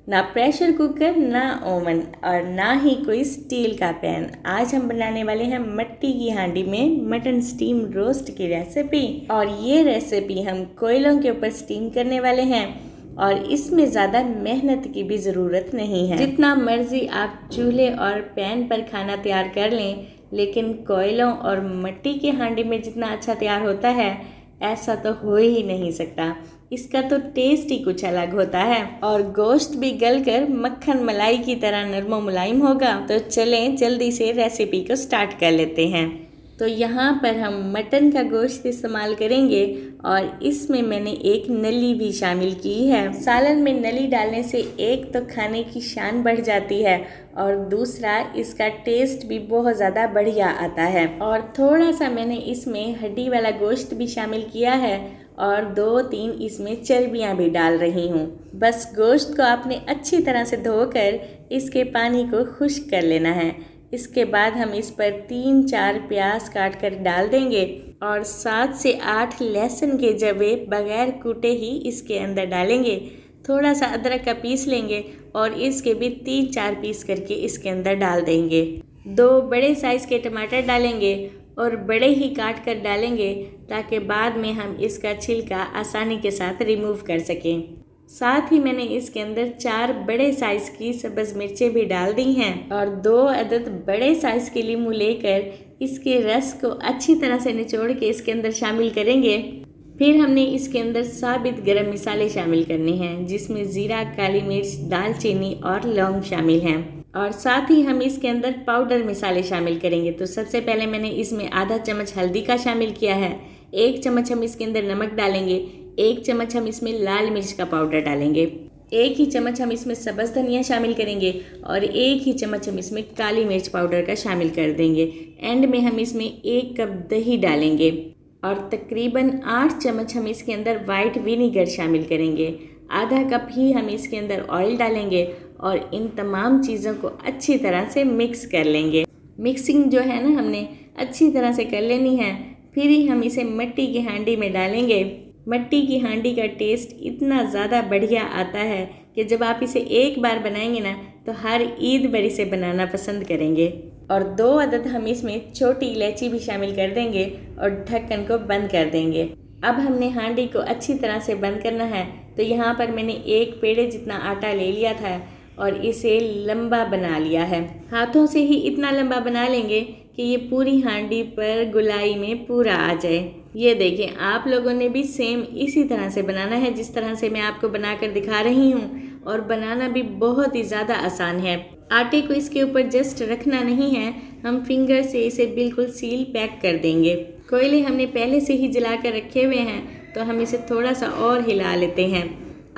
ना pressure cooker, ना oven और ना ही कोई स्टील का पैन। आज हम बनाने वाले हैं मिट्टी की हांडी में मटन स्टीम रोस्ट की रेसिपी। और ये रेसिपी हम कोयलों के ऊपर स्टीम करने वाले हैं और इसमें ज़्यादा मेहनत की भी ज़रूरत नहीं है। जितना मर्जी आप चूल्हे और पैन पर खाना तैयार कर लें, लेकिन कोयलों और मिट्टी की हांडी में जितना अच्छा तैयार होता है ऐसा तो हो ही नहीं सकता। इसका तो टेस्ट ही कुछ अलग होता है और गोश्त भी गलकर मक्खन मलाई की तरह नरमो मुलायम होगा। तो चलें जल्दी से रेसिपी को स्टार्ट कर लेते हैं। तो यहाँ पर हम मटन का गोश्त इस्तेमाल करेंगे और इसमें मैंने एक नली भी शामिल की है। सालन में नली डालने से एक तो खाने की शान बढ़ जाती है और दूसरा इसका टेस्ट भी बहुत ज़्यादा बढ़िया आता है। और थोड़ा सा मैंने इसमें हड्डी वाला गोश्त भी शामिल किया है और 2-3 इसमें चर्बियाँ भी डाल रही हूँ। बस गोश्त को आपने अच्छी तरह से धोकर इसके पानी को खुश्क कर लेना है। इसके बाद हम इस पर 3-4 प्याज काट कर डाल देंगे और 7 से 8 लहसुन के जवे बगैर कूटे ही इसके अंदर डालेंगे। थोड़ा सा अदरक का पीस लेंगे और इसके भी 3-4 पीस करके इसके अंदर डाल देंगे। 2 बड़े साइज़ के टमाटर डालेंगे और बड़े ही काट कर डालेंगे ताकि बाद में हम इसका छिलका आसानी के साथ रिमूव कर सकें। साथ ही मैंने इसके अंदर 4 बड़े साइज़ की सब्ज़ मिर्चें भी डाल दी हैं और 2 अदद बड़े साइज़ के नींबू लेकर इसके रस को अच्छी तरह से निचोड़ के इसके अंदर शामिल करेंगे। फिर हमने इसके अंदर साबित गरम मसाले शामिल करने हैं, जिसमें ज़ीरा, काली मिर्च, दालचीनी और लौंग शामिल हैं। और साथ ही हम इसके अंदर पाउडर मसाले शामिल करेंगे। तो सबसे पहले मैंने इसमें आधा चम्मच हल्दी का शामिल किया है, 1 चम्मच हम इसके अंदर नमक डालेंगे, 1 चम्मच हम इसमें लाल मिर्च का पाउडर डालेंगे, 1 ही चम्मच हम इसमें सब्ज़ धनिया शामिल करेंगे और 1 ही चम्मच हम इसमें काली मिर्च पाउडर का शामिल कर देंगे। एंड में हम इसमें 1 कप दही डालेंगे और तकरीबन 8 चम्मच हम इसके अंदर वाइट विनीगर शामिल करेंगे। आधा कप ही हम इसके अंदर ऑयल डालेंगे और इन तमाम चीज़ों को अच्छी तरह से मिक्स कर लेंगे। मिक्सिंग जो है ना हमने अच्छी तरह से कर लेनी है। फिर ही हम इसे मिट्टी की हांडी में डालेंगे। मिट्टी की हांडी का टेस्ट इतना ज़्यादा बढ़िया आता है कि जब आप इसे एक बार बनाएंगे ना तो हर ईद पर इसे बनाना पसंद करेंगे। और 2 अदद हम इसमें छोटी इलायची भी शामिल कर देंगे और ढक्कन को बंद कर देंगे। अब हमने हांडी को अच्छी तरह से बंद करना है। तो यहाँ पर मैंने 1 पेड़े जितना आटा ले लिया था और इसे लंबा बना लिया है। हाथों से ही इतना लंबा बना लेंगे कि ये पूरी हांडी पर गुलाई में पूरा आ जाए। ये देखें, आप लोगों ने भी सेम इसी तरह से बनाना है जिस तरह से मैं आपको बनाकर दिखा रही हूँ। और बनाना भी बहुत ही ज़्यादा आसान है। आटे को इसके ऊपर जस्ट रखना नहीं है, हम फिंगर से इसे बिल्कुल सील पैक कर देंगे। कोयले हमने पहले से ही जला कर रखे हुए हैं, तो हम इसे थोड़ा सा और हिला लेते हैं।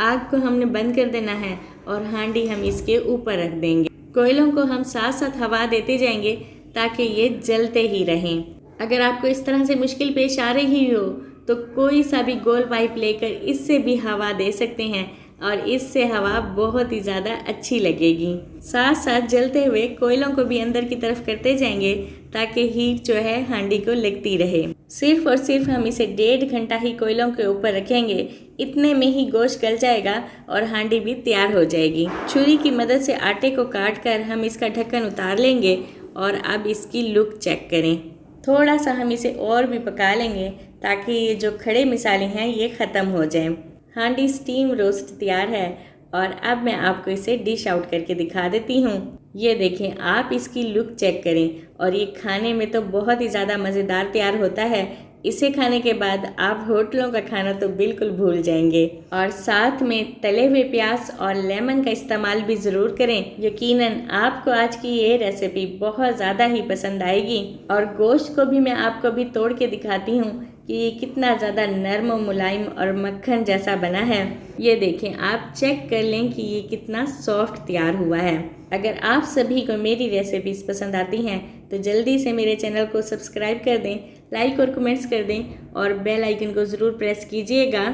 आग को हमने बंद कर देना है और हांडी हम इसके ऊपर रख देंगे। कोयलों को हम साथ साथ हवा देते जाएंगे ताकि ये जलते ही रहें। अगर आपको इस तरह से मुश्किल पेश आ रही हो तो कोई सा भी गोल पाइप लेकर इससे भी हवा दे सकते हैं और इससे हवा बहुत ही ज़्यादा अच्छी लगेगी। साथ साथ जलते हुए कोयलों को भी अंदर की तरफ करते जाएंगे ताकि हीट जो है हांडी को लगती रहे। सिर्फ और सिर्फ हम इसे 1.5 घंटा ही कोयलों के ऊपर रखेंगे। इतने में ही गोश्त गल जाएगा और हांडी भी तैयार हो जाएगी। छुरी की मदद से आटे को काट कर हम इसका ढक्कन उतार लेंगे और अब इसकी लुक चेक करें। थोड़ा सा हम इसे और भी पका लेंगे ताकि ये जो खड़े मसाले हैं ये ख़त्म हो जाएं। हांडी स्टीम रोस्ट तैयार है और अब मैं आपको इसे डिश आउट करके दिखा देती हूँ। ये देखें, आप इसकी लुक चेक करें और ये खाने में तो बहुत ही ज़्यादा मज़ेदार तैयार होता है। इसे खाने के बाद आप होटलों का खाना तो बिल्कुल भूल जाएंगे। और साथ में तले हुए प्याज और लेमन का इस्तेमाल भी ज़रूर करें। यकीनन आपको आज की ये रेसिपी बहुत ज़्यादा ही पसंद आएगी। और गोश्त को भी मैं आपको भी तोड़ के दिखाती हूँ कि ये कितना ज़्यादा नरम और मुलायम और मक्खन जैसा बना है। ये देखें, आप चेक कर लें कि ये कितना सॉफ्ट तैयार हुआ है। अगर आप सभी को मेरी रेसिपीज़ पसंद आती हैं तो जल्दी से मेरे चैनल को सब्सक्राइब कर दें, लाइक और कमेंट्स कर दें और बेल आइकन को ज़रूर प्रेस कीजिएगा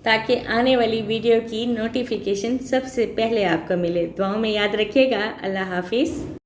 ताकि आने वाली वीडियो की नोटिफिकेशन सबसे पहले आपको मिले। दुआओं में याद रखिएगा। अल्लाह हाफिज़।